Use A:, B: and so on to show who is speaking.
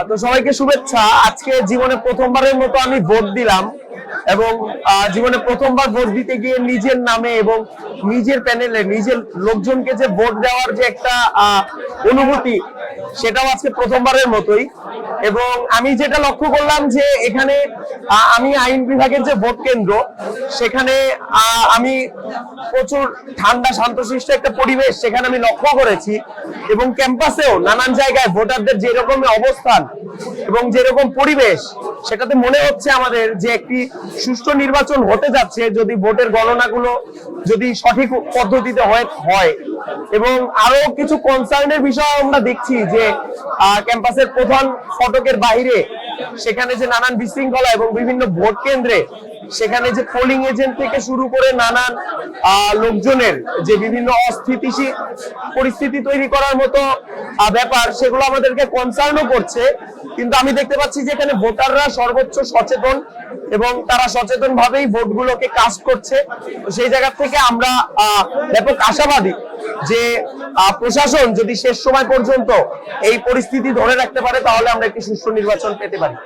A: তো সবাইকে শুভেচ্ছা। আজকে জীবনে প্রথমবারের মতো আমি ভোট দিলাম এবং জীবনে প্রথমবার ভোট দিতে গিয়ে নিজের নামে এবং নিজের প্যানেলে নিজের লোকজনকে যে ভোট দেওয়ার যে একটা অনুভূতি, সেটাও আজকে প্রথমবারের মতোই। এবং আমি যেটা লক্ষ্য করলাম যে এখানে আমি আইন বিভাগের যে ভোট কেন্দ্র, সেখানে আমি প্রচুর ঠান্ডা শান্তশিষ্ট একটা পরিবেশ সেখানে আমি লক্ষ্য করেছি। এবং ক্যাম্পাসেও নানান জায়গায় ভোটারদের যেরকম অবস্থান এবং যেরকম পরিবেশ, সেটাতে মনে হচ্ছে আমাদের যে একটি সুষ্ঠু নির্বাচন হতে যাচ্ছে, যদি ভোটের গণনাগুলো যদি সঠিক পদ্ধতিতে হয়। এবং আরো কিছু কনসার্নের বিষয় আমরা দেখছি যে ক্যাম্পাসের প্রধান ফটকের বাইরে সেখানে যে নানান বিশৃঙ্খলা এবং বিভিন্ন ভোট কেন্দ্রে সেখানে যে পোলিং এজেন্ট থেকে শুরু করে নানান লোকজনের যে বিভিন্ন অস্থিতিশীল পরিস্থিতি তৈরি করার মতো ব্যাপার, সেগুলো আমাদেরকে কনসার্নও করছে। কিন্তু আমি দেখতে পাচ্ছি যে এখানে ভোটাররা সর্বোচ্চ সচেতন এবং তারা সচেতন ভাবেই ভোটগুলোকে কাস্ট করছে। তো সেই জায়গা থেকে আমরা ব্যাপক আশাবাদী যে প্রশাসন যদি শেষ সময় পর্যন্ত এই পরিস্থিতি ধরে রাখতে পারে, তাহলে আমরা একটি সুষ্ঠু নির্বাচন পেতে পারি।